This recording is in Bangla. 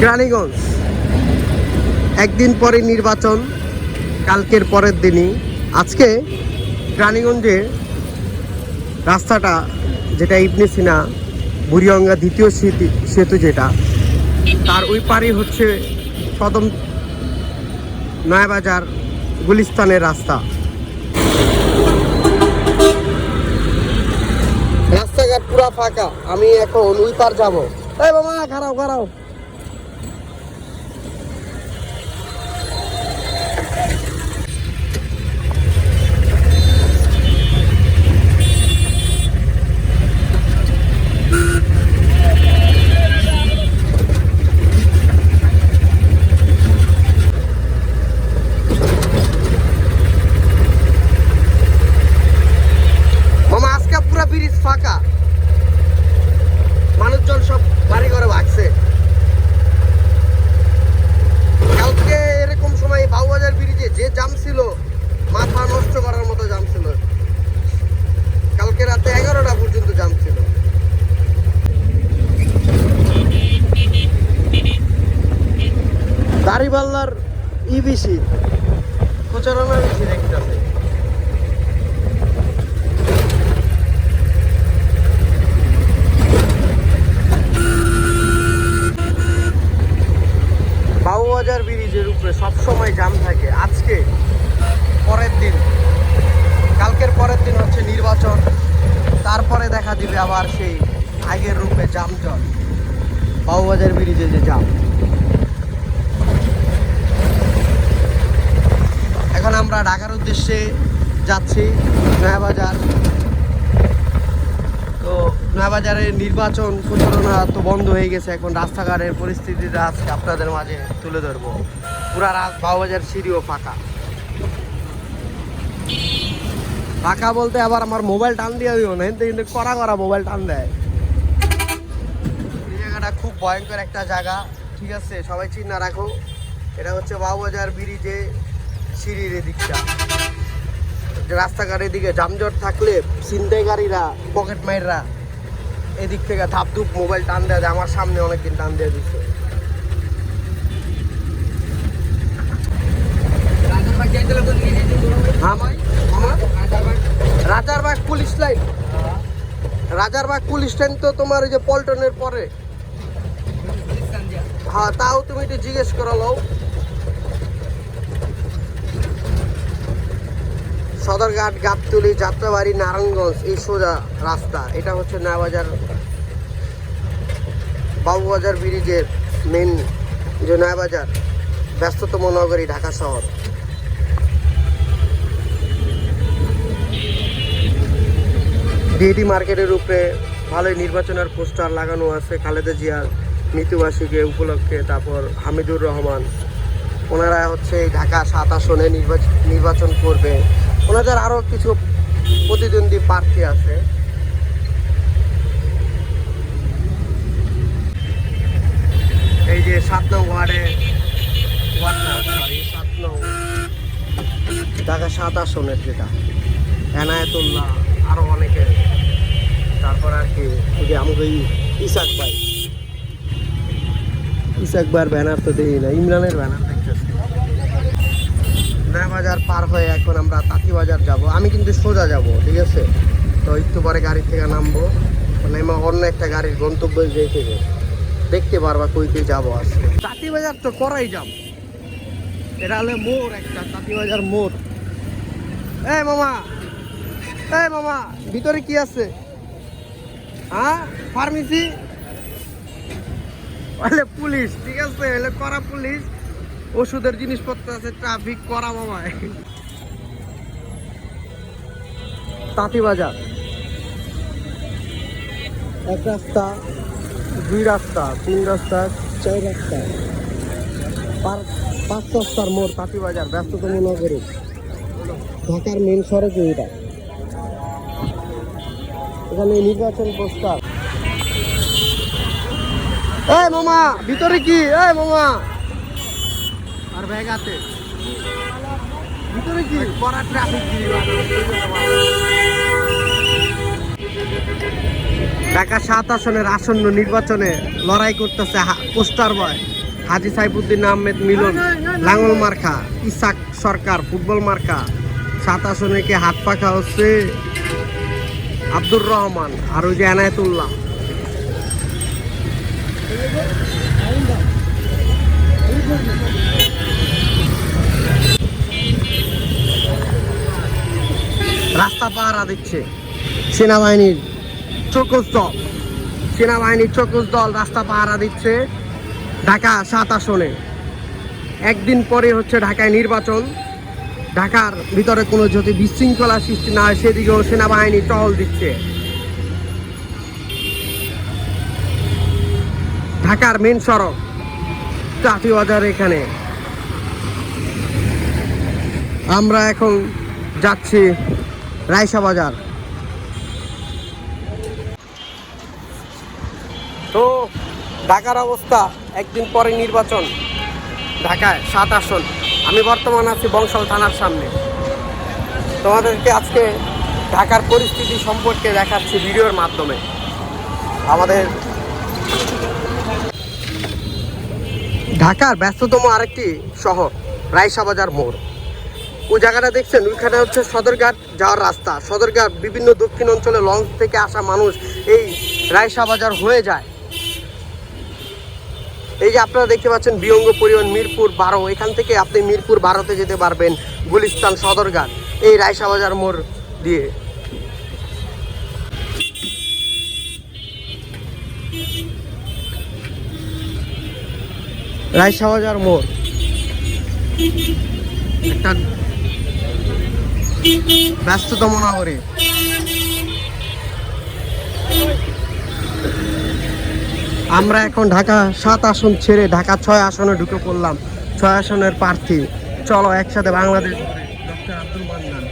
রানীগঞ্জ একদিন পরে নির্বাচন, কালকের পরের দিনই আজকে রানীগঞ্জে রাস্তাটা যেটা ইবনে সিনা বুড়িগঙ্গা দ্বিতীয় সেতু যেটা, তার ওই পারই হচ্ছে কদম নয়াবাজার গুলিস্তানের রাস্তা। রাস্তাঘাট পুরা ফাঁকা। আমি এখন ওই পার যাবো। এই মামা খারাও খারাও। মামা আজকে পুরা ব্রিজ ফাঁকা, মানুষজন সব বাড়ি ঘরে ভাগছে। কালকে এরকম সময় বাবুবাজার ব্রিজে যে জাম ছিল, মাথা নষ্ট করার মতো জাম ছিল। কালকে রাতে 11টা পর্যন্ত জাম ছিল। দাড়িপাল্লার বেশি, প্রচারণা বেশি দেখতেছে। বাবুবাজার ব্রিজের উপরে সবসময় জাম থাকে। আজকে পরের দিন, কালকের পরের দিন হচ্ছে নির্বাচন, তারপরে দেখা দিবে আবার সেই আগের রূপে জামজট। বাবুবাজার ব্রিজে যে জাম। এখন আমরা ঢাকার উদ্দেশ্যে যাচ্ছি নয়াবাজার। তো নয়াবাজারের নির্বাচন প্রচারণা তো বন্ধ হয়ে গেছে। এখন রাস্তাঘাটের পরিস্থিতিটা আজকে আপনাদের মাঝে তুলে ধরবো। পুরা বাবুবাজার সিঁড়িও ফাঁকা। ফাঁকা বলতে আবার আমার মোবাইল টান দিয়ে দিও না, কিন্তু কড়া করা মোবাইল টান দেয়। এই জায়গাটা খুব ভয়ঙ্কর একটা জায়গা, ঠিক আছে? সবাই চিন্তা রাখো। এটা হচ্ছে বাবুবাজার ব্রিজে সিঁড়ির এদিকটা। রাস্তাঘাটের দিকে জামজট থাকলে ছিনতাইকারীরা, পকেট মাইররা এদিক থেকে ধাপধুপ মোবাইল টান দেওয়া যায়। আমার সামনে অনেকদিন টান দিয়ে দিচ্ছে। Rajarbagh police line, Rajarbagh police line তো তোমার ওই যে পল্টনের পরে। হ্যাঁ, তাও তুমি একটু জিজ্ঞেস করালো। সদরঘাট, গাবতলী, যাত্রাবাড়ি, নারায়ণগঞ্জ, এই সোজা রাস্তা। এটা হচ্ছে নয়াবাজার বাবুবাজার ব্রিজের মেন যে নয়াবাজার, ব্যস্ততম নগরী ঢাকা শহর। ডিএডি মার্কেটের উপরে ভালোই নির্বাচনের পোস্টার লাগানো আছে খালেদা জিয়ার মৃত্যুবার্ষিকী উপলক্ষে। তারপর হামিদুর রহমান, ওনারা হচ্ছে ঢাকা 7 আসনে নির্বাচন করবে। ওনাদের আরও কিছু প্রতিদ্বন্দ্বী প্রার্থী আছে। এই যে 7 নং ওয়ার্ডে, ঢাকা 7 আসনের যেটা এনায়েতুল্লাহ, আরও অনেকে। তারপর আর কি ওই যে আমাকে ইসাক ভাইয়ের ব্যানার তো দেখি না, ইমরানের ব্যানার দেখতেছি। নয়াবাজার পার হয়ে এখন আমরা তাঁতিবাজার যাব। আমি কিন্তু সোজা যাব, ঠিক আছে? তো একটু পরে গাড়ি থেকে নামবো, মানে অন্য একটা গাড়ির গন্তব্য যেয়ে থেকে দেখতে পারবা কইতে যাবো আজকে। তাঁতিবাজার তো করাই যাব। এটা হলে মোড় একটা, তাঁতিবাজার মোড়। এই মামা ভিতরে কি আছে? হ্যাঁ, ফার্মেসি, পুলিশ, ঠিক আছে? এলে করা পুলিশ, ওষুধের জিনিসপত্র আছে, ট্রাফিক করা মামায়। তাঁতিবাজার 1 রাস্তা, 2 রাস্তা, 3 রাস্তা, 4 রাস্তা, 5 রাস্তার মোড় তাঁতিবাজার, ব্যস্ততম নগরী ঢাকার মেন সড়কে। এটা এখানে নির্বাচন পোস্টার। এই মামা ভিতরে কি? এই মামা আর ব্যাগ আছে ভিতরে কি? কড়া ট্রাফিক। ঢাকা 7 আসনের আসন্ন নির্বাচনে লড়াই করতেছে পোস্টার বয় হাজী সাইফুদ্দিন আহমেদ মিলন লাঙ্গল মার্কা, ইসাক সরকার ফুটবল মার্কা, 7 আসনে কি হাত পাখা হচ্ছে আব্দুর রহমান আর ওই যে এনায়েতুল্লাহ। রাস্তা পাহারা দিচ্ছে সেনাবাহিনীর চৌকস দল, সেনাবাহিনীর চৌকস দল রাস্তা পাহারা দিচ্ছে ঢাকা 7 আসনে। একদিন পরে হচ্ছে ঢাকায় নির্বাচন, ঢাকার ভিতরে কোনো যদি বিশৃঙ্খলা সৃষ্টি না হয় সেদিকেও সেনাবাহিনী টহল দিচ্ছে। ঢাকার মেন সড়ক কাঠিবাজার, এখানে আমরা এখন যাচ্ছি রায়সা বাজার। তো ঢাকার অবস্থা, একদিন পরে নির্বাচন, ঢাকায় 7 আসন। আমি বর্তমান আছি বংশাল থানার সামনে। তোমাদেরকে আজকে ঢাকার পরিস্থিতি সম্পর্কে দেখাচ্ছি ভিডিওর মাধ্যমে। আমাদের ঢাকার ব্যস্ততম আরেকটি শহর রায়সা বাজার মোড়, ওই জায়গাটা দেখছেন, ওইখানে হচ্ছে সদরঘাট যাওয়ার রাস্তা। সদরঘাট বিভিন্ন দক্ষিণ অঞ্চলে লঞ্চ থেকে আসা মানুষ এই রায়সা বাজার হয়ে যায়। এই যে আপনারা দেখতে পাচ্ছেন বিহঙ্গ পরিবহন মিরপুর 12, এখান থেকে আপনি মিরপুর 12-তে যেতে পারবেন গুলিস্তান সদরঘাট এই রায়সা বাজার মোড় দিয়ে। রায়সা বাজার মোড় একটা ব্যস্ততম নগরী। আমরা এখন ঢাকা 7 আসন ছেড়ে ঢাকা 6 আসনে ঢুকে পড়লাম। 6 আসনের প্রার্থী, চলো একসাথে বাংলাদেশ ডক্টর আব্দুল মান্নান।